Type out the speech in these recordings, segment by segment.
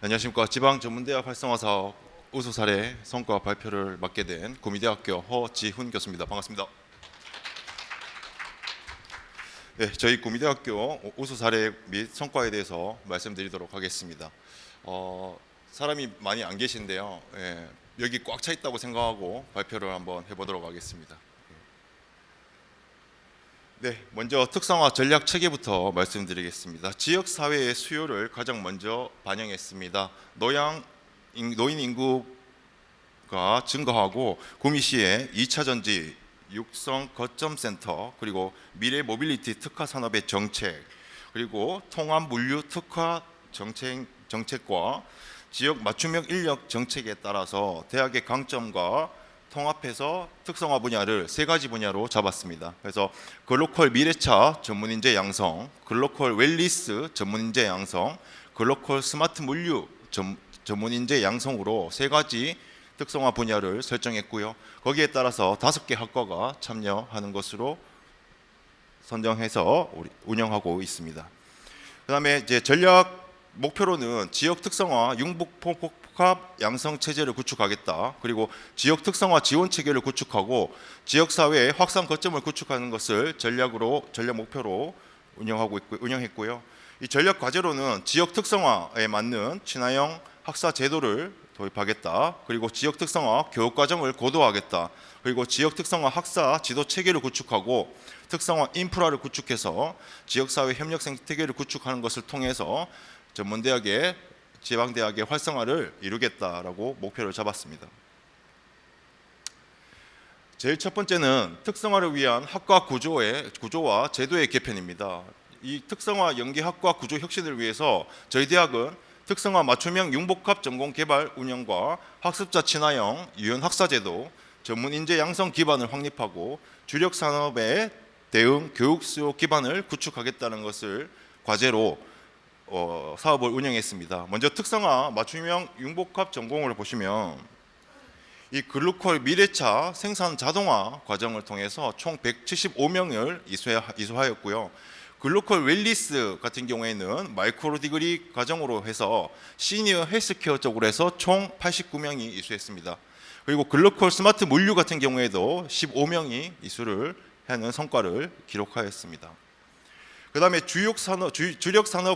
안녕하십니까. 지방전문대학 활성화사업 우수 사례 성과 발표를 맡게 된 구미대학교 허지훈 교수입니다. 반갑습니다. 네, 저희 구미대학교 우수 사례 및 성과에 대해서 말씀드리도록 하겠습니다. 사람이 많이 안 계신데요. 여기 꽉 차 있다고 생각하고 발표를 한번 해보도록 하겠습니다. 네, 먼저 특성화 전략 체계부터 말씀드리겠습니다. 지역 사회의 수요를 가장 먼저 반영했습니다. 노인 인구가 증가하고 구미시의 2차 전지 육성 거점 센터, 그리고 미래 모빌리티 특화 산업의 정책, 그리고 통합 물류 특화 정책과 지역 맞춤형 인력 정책에 따라서 대학의 강점과 통합해서 특성화 분야를 세 가지 분야로 잡았습니다. 그래서 글로컬 미래차 전문인재 양성, 글로컬 웰리스 전문인재 양성, 글로컬 스마트 물류 전문인재 양성으로 세 가지 특성화 분야를 설정했고요. 거기에 따라서 5개 학과가 참여하는 것으로 선정해서 운영하고 있습니다. 그다음에 이제 전략 목표로는 지역 특성화 융복합 양성 체제를 구축하겠다. 그리고 지역 특성화 지원 체계를 구축하고 지역 사회의 확산 거점을 구축하는 것을 전략 목표로 운영했고요. 이 전략 과제로는 지역 특성화에 맞는 친화형 학사 제도를 도입하겠다. 그리고 지역 특성화 교육 과정을 고도화하겠다. 그리고 지역 특성화 학사 지도 체계를 구축하고 특성화 인프라를 구축해서 지역 사회 협력 생태계를 구축하는 것을 통해서 전문대학의 지방대학의 활성화를 이루겠다라고 목표를 잡았습니다. 제일 첫 번째는 특성화를 위한 학과 구조와 제도의 개편입니다. 이 특성화 연계학과 구조 혁신을 위해서 저희 대학은 특성화 맞춤형 융복합 전공 개발 운영과 학습자 친화형 유연 학사제도, 전문 인재 양성 기반을 확립하고 주력 산업의 대응 교육 수요 기반을 구축하겠다는 것을 과제로 사업을 운영했습니다. 먼저 특성화 맞춤형 융복합 전공을 보시면 이 글루콜 미래차 생산 자동화 과정을 통해서 총 175명을 이수하였고요. 글로컬 웰리스 같은 경우에는 마이크로 디그리 과정으로 해서 시니어 헬스케어 쪽으로 해서 총 89명이 이수했습니다. 그리고 글로컬 스마트 물류 같은 경우에도 15명이 이수를 하는 성과를 기록하였습니다. 그 다음에 주력 산업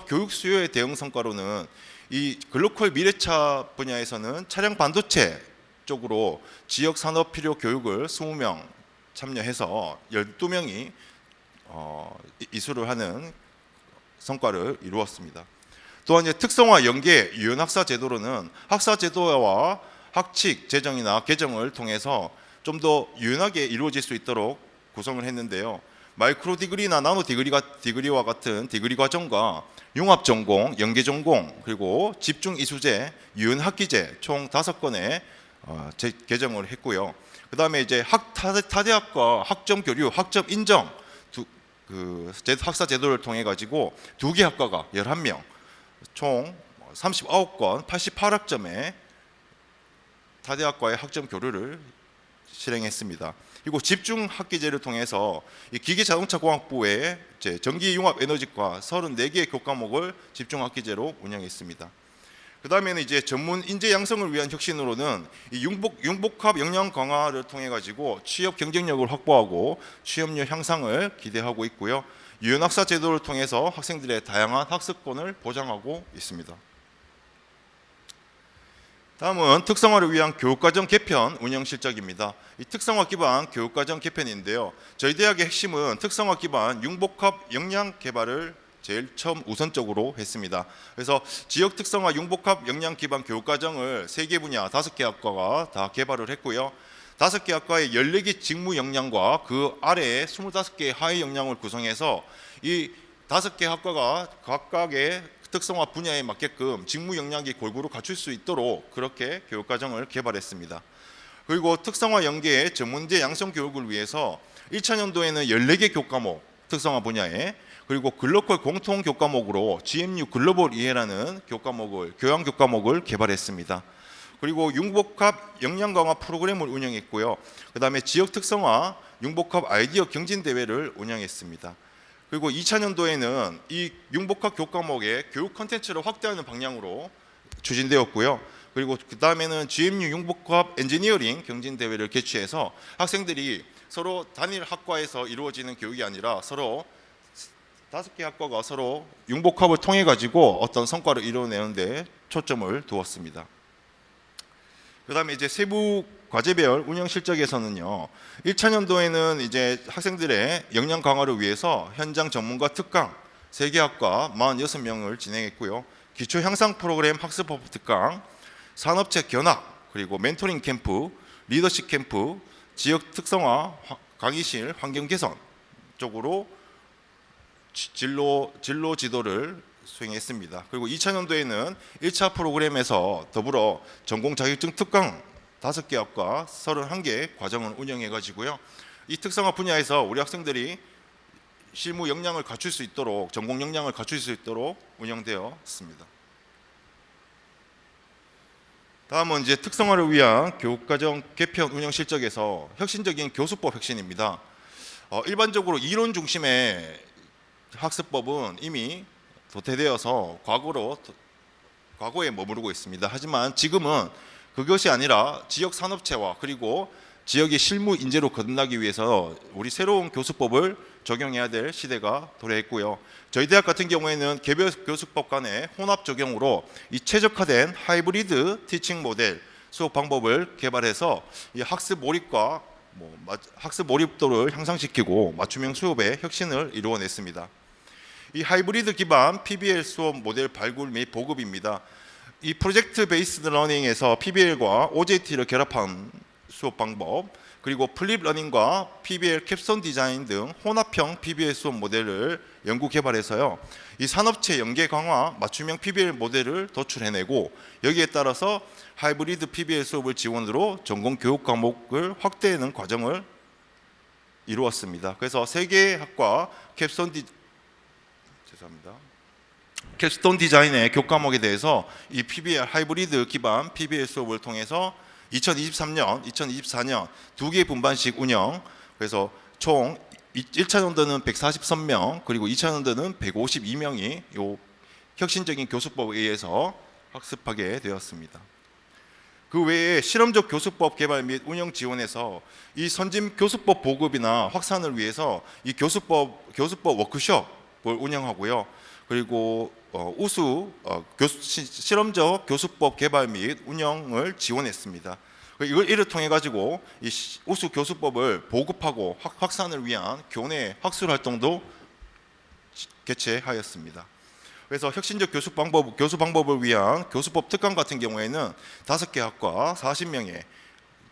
교육 수요의 대응 성과로는 이 글로컬 미래차 분야에서는 차량 반도체 쪽으로 지역 산업 필요 교육을 20명 참여해서 12명이 이수를 하는 성과를 이루었습니다. 또한 이제 특성화 연계 유연 학사 제도로는 학사 제도와 학칙 제정이나 개정을 통해서 좀 더 유연하게 이루어질 수 있도록 구성을 했는데요. 마이크로 디그리나 나노 디그리와 같은 디그리 과정과 융합 전공, 연계 전공, 그리고 집중 이수제, 유연 학기제 총 5건의 개정을 했고요. 그 다음에 이제 타대학과 학점 교류, 학점 인정 학사 제도를 통해 가지고 2개 학과가 11명, 총 39건 88학점의 타대학과의 학점 교류를 실행했습니다. 그리고 집중 학기제를 통해서 이 기계자동차공학부의 전기융합에너지과 34개의 교과목을 집중 학기제로 운영했습니다. 그 다음에는 이제 전문 인재 양성을 위한 혁신으로는 이 융복합 역량 강화를 통해 가지고 취업 경쟁력을 확보하고 취업률 향상을 기대하고 있고요. 유연 학사 제도를 통해서 학생들의 다양한 학습권을 보장하고 있습니다. 다음은 특성화를 위한 교육과정 개편 운영 실적입니다. 이 특성화 기반 교육과정 개편인데요. 저희 대학의 핵심은 특성화 기반 융복합 역량 개발을 제일 처음 우선적으로 했습니다. 그래서 지역 특성화 융복합 역량 기반 교육과정을 3개 분야 5개 학과가 다 개발을 했고요. 5개 학과의 14개 직무 역량과 그 아래에 25개의 하위 역량을 구성해서 이 5개 학과가 각각의 특성화 분야에 맞게끔 직무 역량이 골고루 갖출 수 있도록 그렇게 교육과정을 개발했습니다. 그리고 특성화 연계의 전문대 양성 교육을 위해서 1차년도에는 14개 교과목 특성화 분야에, 그리고 글로컬 공통 교과목으로 GMU 글로벌 이해라는 교양 교과목을 개발했습니다. 그리고 융복합 역량 강화 프로그램을 운영했고요. 그 다음에 지역 특성화 융복합 아이디어 경진 대회를 운영했습니다. 그리고 2차년도에는 이 융복합 교과목의 교육 콘텐츠를 확대하는 방향으로 추진되었고요. 그리고 그 다음에는 GMU 융복합 엔지니어링 경진대회를 개최해서 학생들이 서로 단일 학과에서 이루어지는 교육이 아니라 서로 5개 학과가 서로 융복합을 통해 가지고 어떤 성과를 이루어내는데 초점을 두었습니다. 그 다음에 이제 세부 과제별 운영 실적에서는요, 1차년도에는 이제 학생들의 역량 강화를 위해서 현장 전문가 특강 3개 학과 46명을 진행했고요. 기초 향상 프로그램 학습법 특강, 산업체 견학, 그리고 멘토링 캠프, 리더십 캠프, 지역 특성화 강의실 환경 개선 쪽으로 진로 지도를 수행했습니다. 그리고 2차년도에는 1차 프로그램에서 더불어 전공 자격증 특강 5개 학과 31개 과정을 운영해 가지고요. 이 특성화 분야에서 우리 학생들이 실무 역량을 갖출 수 있도록, 전공 역량을 갖출 수 있도록 운영되었습니다. 다음은 이제 특성화를 위한 교육과정 개편 운영 실적에서 혁신적인 교수법 혁신입니다. 일반적으로 이론 중심의 학습법은 이미 도태되어서 과거에 머무르고 있습니다. 하지만 지금은 그것이 아니라 지역 산업체와 그리고 지역의 실무 인재로 거듭나기 위해서 우리 새로운 교수법을 적용해야 될 시대가 도래했고요. 저희 대학 같은 경우에는 개별 교수법 간의 혼합 적용으로 이 최적화된 하이브리드 티칭 모델 수업 방법을 개발해서 이 학습 몰입과 학습 몰입도를 향상시키고 맞춤형 수업의 혁신을 이루어냈습니다. 이 하이브리드 기반 PBL 수업 모델 발굴 및 보급입니다. 이 프로젝트 베이스드 러닝에서 PBL과 OJT를 결합한 수업 방법, 그리고 플립 러닝과 PBL 캡스톤 디자인 등 혼합형 PBL 수업 모델을 연구 개발해서요, 이 산업체 연계 강화 맞춤형 PBL 모델을 도출해내고 여기에 따라서 하이브리드 PBL 수업을 지원으로 전공 교육 과목을 확대하는 과정을 이루었습니다. 그래서 3개 학과 캡스톤 디자인의 교과목에 대해서 이 PBL 하이브리드 기반 PBL 수업을 통해서 2023년, 2024년 2개 분반식 운영, 그래서 총 1차년도는 143명, 그리고 2차년도는 152명이 이 혁신적인 교수법에 의해서 학습하게 되었습니다. 그 외에 실험적 교수법 개발 및 운영 지원에서 이 선진 교수법 보급이나 확산을 위해서 이 교수법 워크숍을 운영하고요. 그리고 실험적 교수법 개발 및 운영을 지원했습니다. 이를 통해 가지고 이 우수 교수법을 보급하고 확산을 위한 교내 학술 활동도 개최하였습니다. 그래서 혁신적 교수 방법을 위한 교수법 특강 같은 경우에는 5개 학과 40명에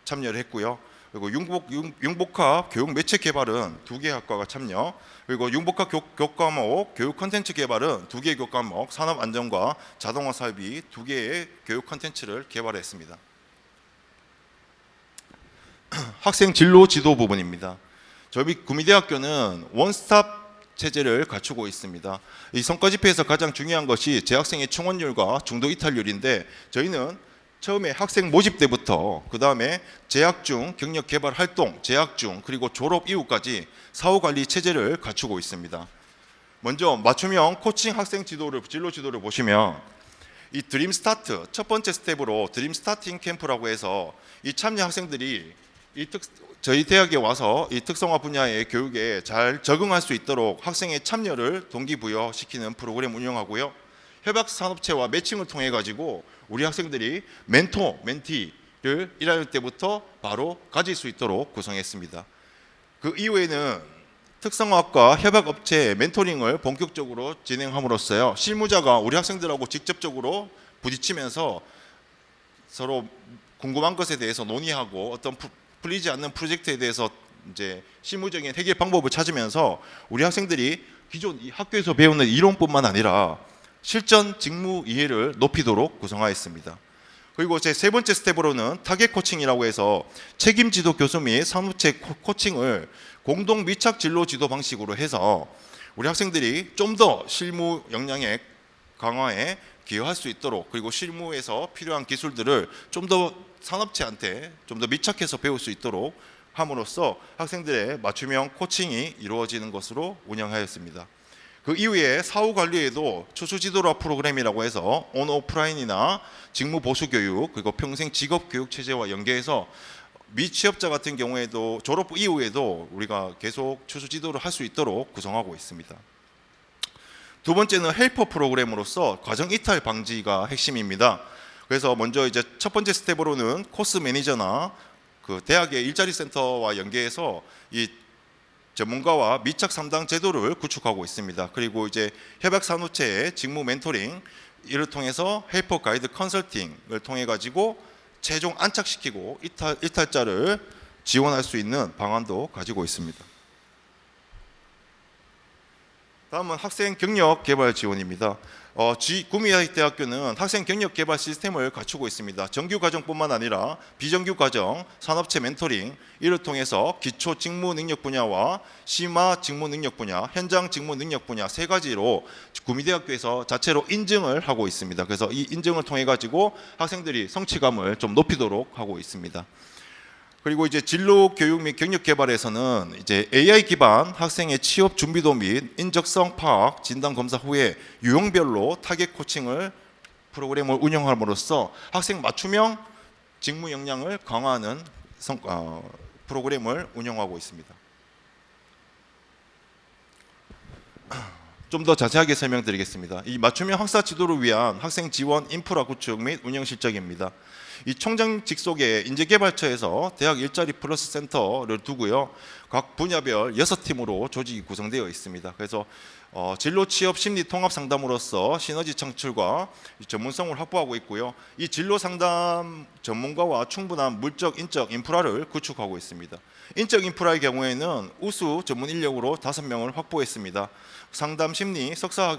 참여를 했고요. 그리고 융복합 교육 매체 개발은 2개 학과가 참여, 그리고 융복합 교과목 교육 콘텐츠 개발은 2개의 교과목, 산업안전과 자동화 사업이 2개의 교육 콘텐츠를 개발했습니다. 학생 진로 지도 부분입니다. 저희 구미대학교는 원스톱 체제를 갖추고 있습니다. 이 성과 지표에서 가장 중요한 것이 재학생의 충원율과 중도 이탈률인데, 저희는 처음에 학생 모집 때부터 그 다음에 재학 중 경력 개발 활동, 재학 중 그리고 졸업 이후까지 사후 관리 체제를 갖추고 있습니다. 먼저 맞춤형 코칭 학생 진로 지도를 보시면 이 드림 스타트 첫 번째 스텝으로 드림 스타팅 캠프라고 해서 이 참여 학생들이 저희 대학에 와서 이 특성화 분야의 교육에 잘 적응할 수 있도록 학생의 참여를 동기부여시키는 프로그램 운영하고요. 협약 산업체와 매칭을 통해 가지고 우리 학생들이 멘토, 멘티를 1학년 때부터 바로 가질 수 있도록 구성했습니다. 그 이후에는 특성화학과 협약업체 멘토링을 본격적으로 진행함으로써요, 실무자가 우리 학생들하고 직접적으로 부딪히면서 서로 궁금한 것에 대해서 논의하고 어떤 풀리지 않는 프로젝트에 대해서 이제 실무적인 해결 방법을 찾으면서 우리 학생들이 기존 이 학교에서 배우는 이론뿐만 아니라 실전 직무 이해를 높이도록 구성하였습니다. 그리고 제 3번째 스텝으로는 타겟 코칭이라고 해서 책임지도 교수 및 산업체 코칭을 공동 밀착 진로 지도 방식으로 해서 우리 학생들이 좀 더 실무 역량의 강화에 기여할 수 있도록, 그리고 실무에서 필요한 기술들을 좀 더 산업체한테 좀 더 밀착해서 배울 수 있도록 함으로써 학생들의 맞춤형 코칭이 이루어지는 것으로 운영하였습니다. 그 이후에 사후 관리에도 추수 지도라 프로그램이라고 해서 온 오프라인이나 직무 보수 교육 그리고 평생 직업 교육 체제와 연계해서 미취업자 같은 경우에도 졸업 이후에도 우리가 계속 추수 지도를 할 수 있도록 구성하고 있습니다. 두 번째는 헬퍼 프로그램으로서 과정 이탈 방지가 핵심입니다. 그래서 먼저 이제 첫 번째 스텝으로는 코스 매니저나 그 대학의 일자리 센터와 연계해서 이 전문가와 밀착 상담 제도를 구축하고 있습니다. 그리고 이제 협약 산업체의 직무 멘토링 이를 통해서 헬퍼 가이드 컨설팅을 통해 가지고 최종 안착시키고 이탈자를 지원할 수 있는 방안도 가지고 있습니다. 다음은 학생 경력 개발 지원입니다. 구미대학교는 학생 경력 개발 시스템을 갖추고 있습니다. 정규 과정뿐만 아니라 비정규 과정, 산업체 멘토링 이를 통해서 기초 직무 능력 분야와 심화 직무 능력 분야, 현장 직무 능력 분야 세 가지로 구미대학교에서 자체로 인증을 하고 있습니다. 그래서 이 인증을 통해 가지고 학생들이 성취감을 좀 높이도록 하고 있습니다. 그리고 이제 진로 교육 및 경력 개발에서는 이제 AI 기반 학생의 취업 준비도 및 인적성 파악, 진단 검사 후에 유형별로 타겟 코칭을 프로그램을 운영함으로써 학생 맞춤형 직무 역량을 강화하는 프로그램을 운영하고 있습니다. 좀 더 자세하게 설명드리겠습니다. 이 맞춤형 학사 지도를 위한 학생 지원 인프라 구축 및 운영 실적입니다. 이 총장 직속의 인재개발처에서 대학 일자리 플러스 센터를 두고요. 각 분야별 6팀으로 조직이 구성되어 있습니다. 그래서 진로 취업 심리 통합 상담으로서 시너지 창출과 전문성을 확보하고 있고요. 이 진로 상담 전문가와 충분한 물적, 인적 인프라를 구축하고 있습니다. 인적 인프라의 경우에는 우수 전문 인력으로 5명을 확보했습니다. 상담 심리 석사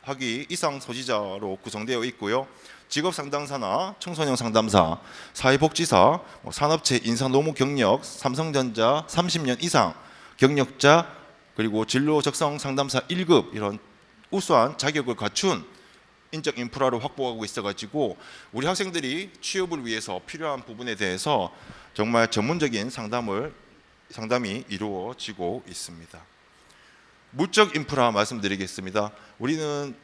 학위 이상 소지자로 구성되어 있고요. 직업 상담사나 청소년 상담사, 사회복지사, 산업체 인사노무 경력, 삼성전자 30년 이상 경력자 그리고 진로 적성 상담사 1급 이런 우수한 자격을 갖춘 인적 인프라를 확보하고 있어가지고 우리 학생들이 취업을 위해서 필요한 부분에 대해서 정말 전문적인 상담이 이루어지고 있습니다. 물적 인프라 말씀드리겠습니다. 우리는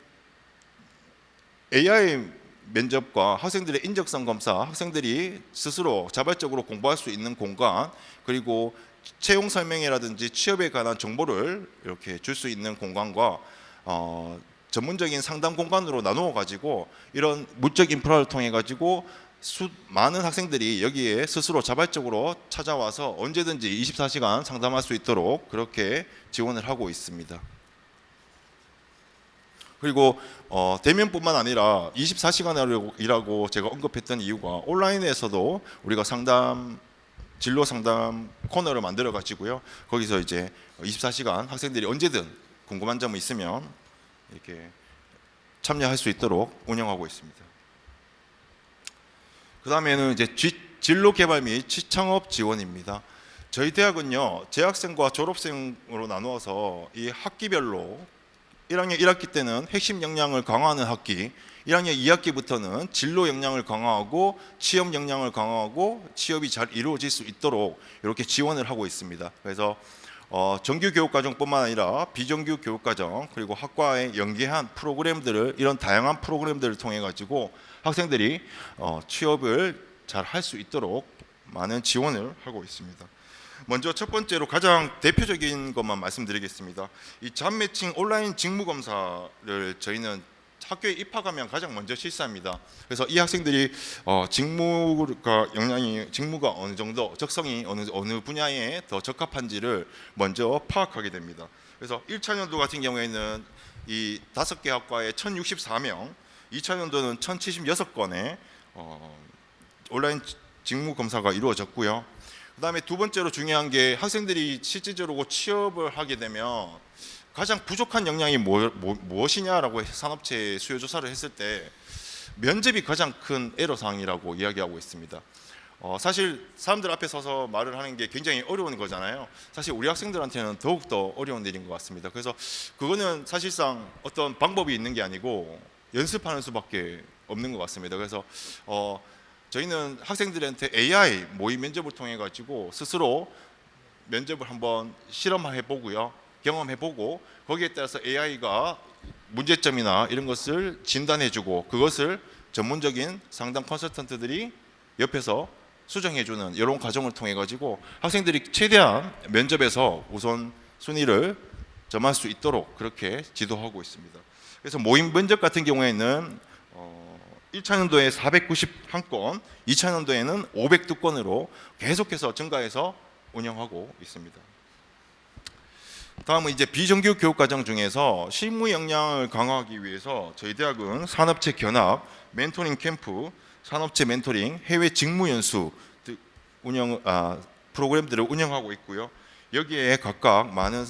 AI 면접과 학생들의 인적성 검사, 학생들이 스스로 자발적으로 공부할 수 있는 공간, 그리고 채용 설명회라든지 취업에 관한 정보를 이렇게 줄 수 있는 공간과 전문적인 상담 공간으로 나누어 가지고 이런 물적 인프라를 통해 가지고 많은 학생들이 여기에 스스로 자발적으로 찾아와서 언제든지 24시간 상담할 수 있도록 그렇게 지원을 하고 있습니다. 그리고 대면뿐만 아니라 24시간이라고 제가 언급했던 이유가 온라인에서도 우리가 진로 상담 코너를 만들어 가지고요. 거기서 이제 24시간 학생들이 언제든 궁금한 점이 있으면 이렇게 참여할 수 있도록 운영하고 있습니다. 그 다음에는 이제 진로 개발 및 취창업 지원입니다. 저희 대학은요, 재학생과 졸업생으로 나누어서 이 학기별로 1학년 1학기 때는 핵심 역량을 강화하는 학기, 1학년 2학기부터는 진로 역량을 강화하고 취업 역량을 강화하고 취업이 잘 이루어질 수 있도록 이렇게 지원을 하고 있습니다. 그래서 정규 교육과정뿐만 아니라 비정규 교육과정 그리고 학과에 연계한 프로그램들을 이런 다양한 프로그램들을 통해 가지고 학생들이 취업을 잘 할 수 있도록 많은 지원을 하고 있습니다. 먼저 첫 번째로 가장 대표적인 것만 말씀드리겠습니다. 이 잡 매칭 온라인 직무 검사를 저희는 학교에 입학하면 가장 먼저 실시합니다. 그래서 이 학생들이 직무가 어느 정도 적성이 어느 분야에 더 적합한지를 먼저 파악하게 됩니다. 그래서 1차년도 같은 경우에는 이 5개 학과에 1,064명, 2차년도는 1,076건의 온라인 직무 검사가 이루어졌고요. 그 다음에 두 번째로 중요한 게 학생들이 실질적으로 취업을 하게 되면 가장 부족한 역량이 무엇이냐라고 산업체 수요 조사를 했을 때 면접이 가장 큰 애로사항이라고 이야기하고 있습니다. 사실 사람들 앞에 서서 말을 하는 게 굉장히 어려운 거잖아요. 사실 우리 학생들한테는 더욱더 어려운 일인 것 같습니다. 그래서 그거는 사실상 어떤 방법이 있는 게 아니고 연습하는 수밖에 없는 것 같습니다. 그래서 저희는 학생들한테 AI 모의 면접을 통해 가지고 스스로 면접을 한번 실험해 보고요. 경험해보고 거기에 따라서 AI가 문제점이나 이런 것을 진단해주고 그것을 전문적인 상담 컨설턴트들이 옆에서 수정해주는 이런 과정을 통해 가지고 학생들이 최대한 면접에서 우선 순위를 점할 수 있도록 그렇게 지도하고 있습니다. 그래서 모의 면접 같은 경우에는 1차년도에 491건, 2차년도에는 502건으로 계속해서 증가해서 운영하고 있습니다. 다음은 이제 비정규 교육과정 중에서 실무 역량을 강화하기 위해서 저희 대학은 산업체 견학, 멘토링 캠프, 산업체 멘토링, 해외 직무 연수 프로그램들을 운영하고 있고요. 여기에 각각 많은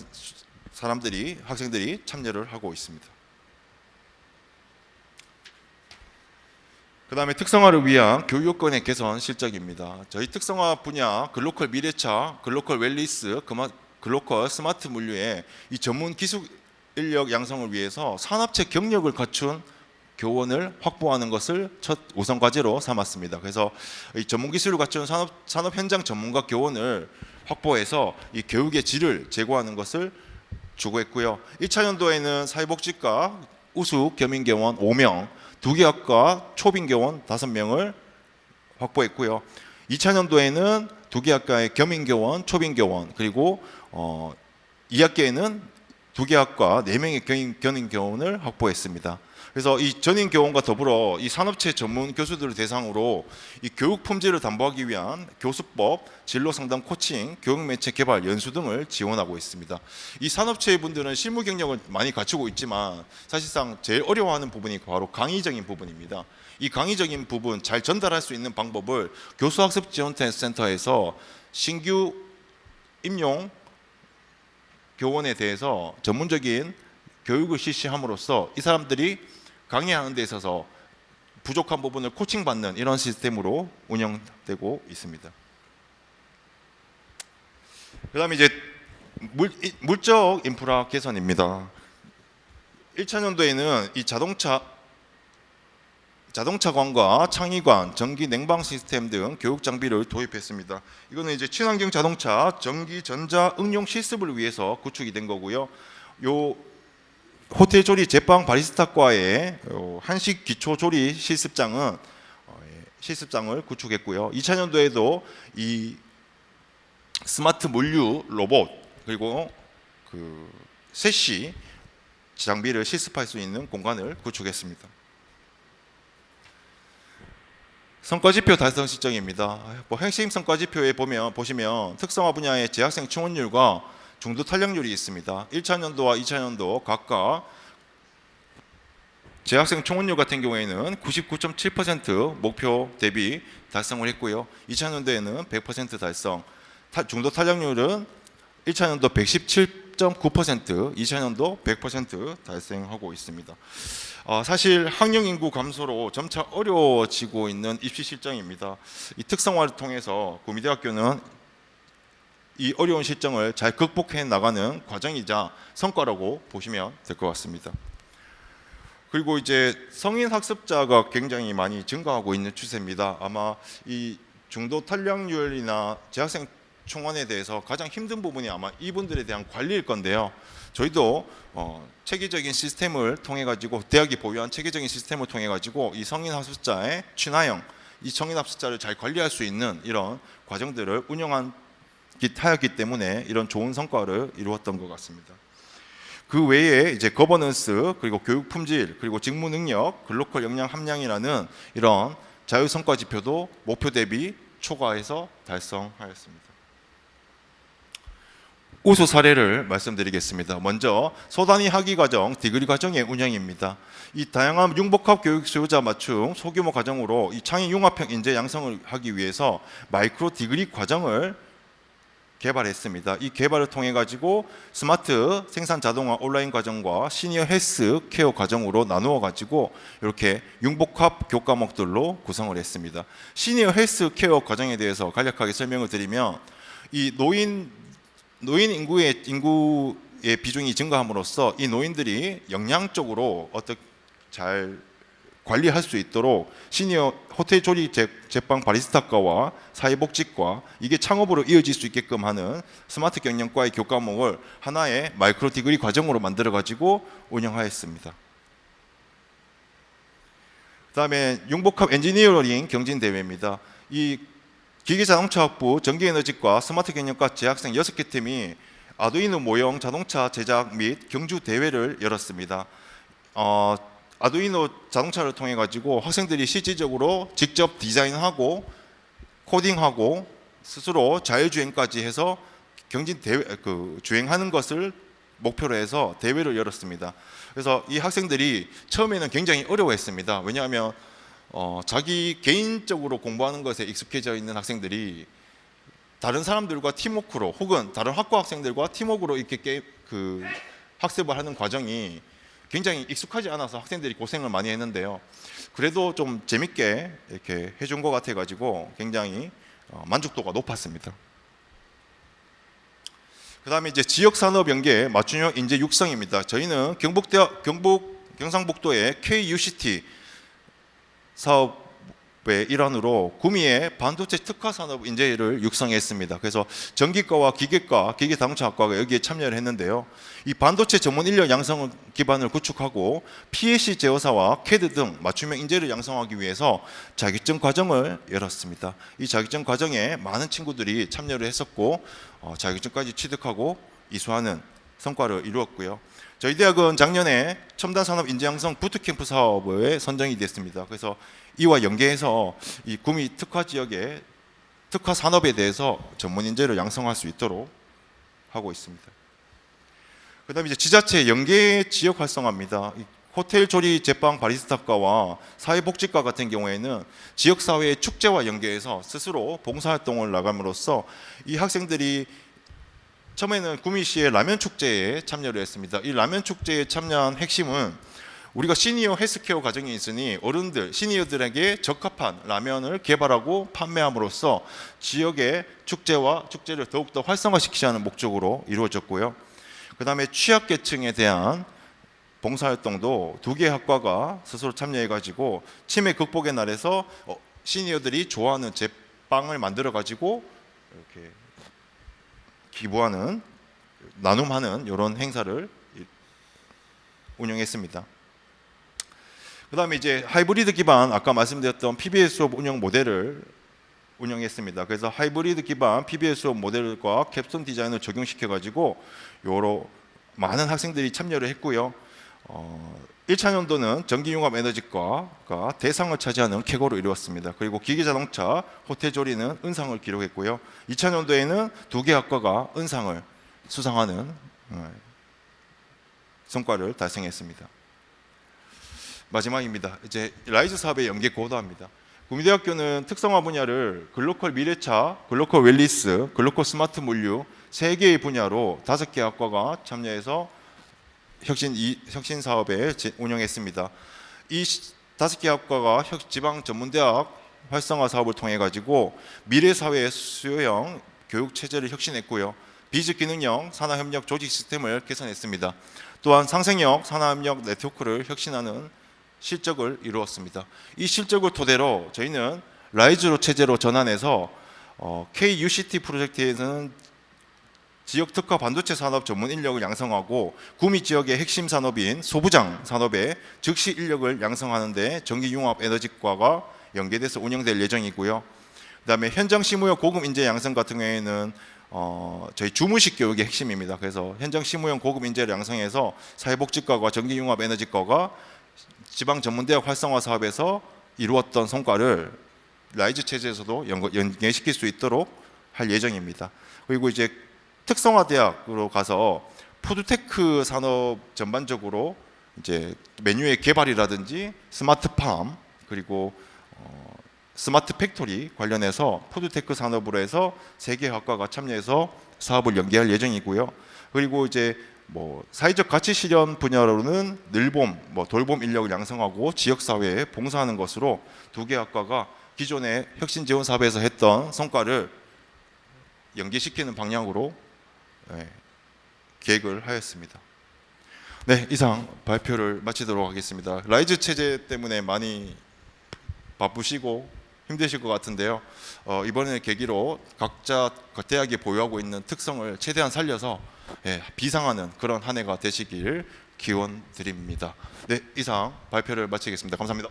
학생들이 참여를 하고 있습니다. 그 다음에 특성화를 위한 교육 요건의 개선 실적입니다. 저희 특성화 분야 글로컬 미래차, 글로컬 웰리스, 글로컬 스마트 물류의 이 전문 기술 인력 양성을 위해서 산업체 경력을 갖춘 교원을 확보하는 것을 첫 우선 과제로 삼았습니다. 그래서 이 전문 기술을 갖춘 산업 현장 전문가 교원을 확보해서 이 교육의 질을 제고하는 것을 추구했고요. 1차년도에는 사회복지과 우수 겸임교원 5명, 2개 학과 초빙교원 5명을 확보했고요. 2차년도에는 2개 학과의 겸임교원, 초빙교원 그리고 2학기에는 2개 학과 4명의 겸임교원을 확보했습니다. 그래서 이 전임교원과 더불어 이 산업체 전문 교수들을 대상으로 이 교육 품질을 담보하기 위한 교수법, 진로상담 코칭, 교육매체 개발, 연수 등을 지원하고 있습니다. 이 산업체 분들은 실무 경력을 많이 갖추고 있지만 사실상 제일 어려워하는 부분이 바로 강의적인 부분입니다. 이 강의적인 부분 잘 전달할 수 있는 방법을 교수학습지원센터에서 신규 임용 교원에 대해서 전문적인 교육을 실시함으로써 이 사람들이 강의하는 데 있어서 부족한 부분을 코칭받는 이런 시스템으로 운영되고 있습니다. 그 다음에 이제 물적 인프라 개선입니다. 1차년도에는 이 자동차관과 창의관, 전기 냉방 시스템 등 교육 장비를 도입했습니다. 이거는 이제 친환경 자동차, 전기 전자 응용 실습을 위해서 구축이 된 거고요. 요 호텔 조리 제빵 바리스타과의 한식 기초 조리 실습장을 구축했고요. 2차년도에도 이 스마트 물류 로봇 그리고 그 세시 장비를 실습할 수 있는 공간을 구축했습니다. 성과지표 달성 실정입니다. 핵심 성과지표에 보시면 특성화 분야의 재학생 충원율과 중도 탄력률이 있습니다. 1차년도와 2차년도 각각 재학생 총원율 같은 경우에는 99.7% 목표 대비 달성을 했고요. 2차년도에는 100% 달성, 중도 탄력률은 1차년도 117.9%, 2차년도 100% 달성하고 있습니다. 사실 학령 인구 감소로 점차 어려워지고 있는 입시 실정입니다. 이 특성화를 통해서 구미대학교는 이 어려운 실정을 잘 극복해 나가는 과정이자 성과라고 보시면 될 것 같습니다. 그리고 이제 성인 학습자가 굉장히 많이 증가하고 있는 추세입니다. 아마 이 중도 탄력률이나 재학생 총원에 대해서 가장 힘든 부분이 아마 이분들에 대한 관리일 건데요. 저희도 체계적인 시스템을 통해 가지고 대학이 보유한 체계적인 시스템을 통해 가지고 이 성인 학습자의 친화형, 이 성인 학습자를 잘 관리할 수 있는 이런 과정들을 하였기 때문에 이런 좋은 성과를 이루었던 것 같습니다. 그 외에 이제 거버넌스 그리고 교육 품질 그리고 직무 능력, 글로컬 역량 함량이라는 이런 자유 성과 지표도 목표 대비 초과해서 달성하였습니다. 우수 사례를 말씀드리겠습니다. 먼저 소단위 학위 과정, 디그리 과정의 운영입니다. 이 다양한 융복합 교육 수요자 맞춤 소규모 과정으로 이 창의 융합형 인재 양성을 하기 위해서 마이크로 디그리 과정을 개발했습니다. 이 개발을 통해 가지고 스마트 생산 자동화 온라인 과정과 시니어 헬스 케어 과정으로 나누어 가지고 이렇게 융복합 교과목들로 구성을 했습니다. 시니어 헬스 케어 과정에 대해서 간략하게 설명을 드리면 이 노인 인구의 비중이 증가함으로써 이 노인들이 영양적으로 어떻게 잘 관리할 수 있도록 시니어 호텔 조리 제빵 바리스타과와 사회복지과, 이게 창업으로 이어질 수 있게끔 하는 스마트 경영과의 교과목을 하나의 마이크로 디그리 과정으로 만들어 가지고 운영하였습니다. 그다음에 융복합 엔지니어링 경진 대회입니다. 이 기계자동차학부 전기에너지과 스마트 경영과 재학생 6개 팀이 아두이노 모형 자동차 제작 및 경주 대회를 열었습니다. 아두이노 자동차를 통해 가지고 학생들이 실질적으로 직접 디자인하고 코딩하고 스스로 자율주행까지 해서 경진 대회 주행하는 것을 목표로 해서 대회를 열었습니다. 그래서 이 학생들이 처음에는 굉장히 어려워했습니다. 왜냐하면 자기 개인적으로 공부하는 것에 익숙해져 있는 학생들이 다른 사람들과 팀워크로 혹은 다른 학과 학생들과 팀워크로 이렇게 학습을 하는 과정이 굉장히 익숙하지 않아서 학생들이 고생을 많이 했는데요. 그래도 좀 재밌게 이렇게 해준 것 같아 가지고 굉장히 만족도가 높았습니다. 그 다음에 이제 지역산업 연계 맞춤형 인재 육성입니다. 저희는 경상북도의 KUCT 사업의 일환으로 구미의 반도체 특화 산업 인재를 육성했습니다. 그래서 전기과와 기계과, 기계자동차학과가 여기에 참여를 했는데요. 이 반도체 전문 인력 양성 기반을 구축하고 PLC 제어사와 CAD 등 맞춤형 인재를 양성하기 위해서 자격증 과정을 열었습니다. 이 자격증 과정에 많은 친구들이 참여를 했었고 자격증까지 취득하고 이수하는 성과를 이루었고요. 저희 대학은 작년에 첨단 산업 인재 양성 부트캠프 사업에 선정이 됐습니다. 그래서 이와 연계해서 이 구미 특화 지역의 특화 산업에 대해서 전문 인재를 양성할 수 있도록 하고 있습니다. 그다음에 이제 지자체 연계 지역 활성화입니다. 호텔 조리 제빵 바리스타과와 사회복지과 같은 경우에는 지역사회의 축제와 연계해서 스스로 봉사활동을 나감으로써 이 학생들이 처음에는 구미시의 라면 축제에 참여를 했습니다. 이 라면 축제에 참여한 핵심은 우리가 시니어 헬스케어 과정이 있으니 어른들, 시니어들에게 적합한 라면을 개발하고 판매함으로써 지역의 축제를 더욱더 활성화시키자는 목적으로 이루어졌고요. 그 다음에 취약계층에 대한 봉사활동도 2개 학과가 스스로 참여해가지고 치매 극복의 날에서 시니어들이 좋아하는 제빵을 만들어가지고 이렇게 기부하는, 나눔하는 이런 행사를 운영했습니다. 그 다음에 이제 하이브리드 기반 아까 말씀드렸던 PBS 수업 운영 모델을 운영했습니다. 그래서 하이브리드 기반 PBS 수업 모델과 캡스톤 디자인을 적용시켜 가지고 여러 많은 학생들이 참여를 했고요. 1차년도는 전기융합에너지과가 대상을 차지하는 쾌거로 이루었습니다. 그리고 기계자동차, 호텔조리는 은상을 기록했고요. 2차년도에는 2개 학과가 은상을 수상하는 성과를 달성했습니다. 마지막입니다. 이제 라이즈 사업의 연계 고도화입니다. 구미대학교는 특성화 분야를 글로컬 미래차, 글로컬 웰리스, 글로컬 스마트 물류 3개의 분야로 5개 학과가 참여해서 혁신 사업에 운영했습니다. 이 5개 학과가 지방 전문대학 활성화 사업을 통해 가지고 미래 사회의 수요형 교육 체제를 혁신했고요. 비즈 기능형 산하협력 조직 시스템을 개선했습니다. 또한 상생력 산하협력 네트워크를 혁신하는 실적을 이루었습니다. 이 실적을 토대로 저희는 라이즈로 체제로 전환해서 KUCT 프로젝트에서는 지역 특화 반도체 산업 전문 인력을 양성하고 구미 지역의 핵심 산업인 소부장 산업에 즉시 인력을 양성하는 데 전기융합 에너지과가 연계돼서 운영될 예정이고요. 그다음에 현장 실무형 고급 인재 양성 같은 경우에는 저희 주무식 교육의 핵심입니다. 그래서 현장 실무형 고급 인재를 양성해서 사회복지과와 전기융합 에너지과가 지방 전문대학 활성화 사업에서 이루었던 성과를 라이즈 체제에서도 연계시킬 수 있도록 할 예정입니다. 그리고 이제 특성화 대학으로 가서 푸드테크 산업 전반적으로 이제 메뉴의 개발이라든지 스마트팜 그리고 스마트 팩토리 관련해서 푸드테크 산업으로 해서 3개 학과가 참여해서 사업을 연계할 예정이고요. 그리고 이제 사회적 가치 실현 분야로는 늘봄, 돌봄 인력을 양성하고 지역 사회에 봉사하는 것으로 2개 학과가 기존의 혁신 지원 사업에서 했던 성과를 연계시키는 방향으로 계획을 하였습니다. 네, 이상 발표를 마치도록 하겠습니다. 라이즈 체제 때문에 많이 바쁘시고 힘드실 것 같은데요. 이번에 계기로 각자 대학이 보유하고 있는 특성을 최대한 살려서 비상하는 그런 한 해가 되시길 기원 드립니다. 네, 이상 발표를 마치겠습니다. 감사합니다.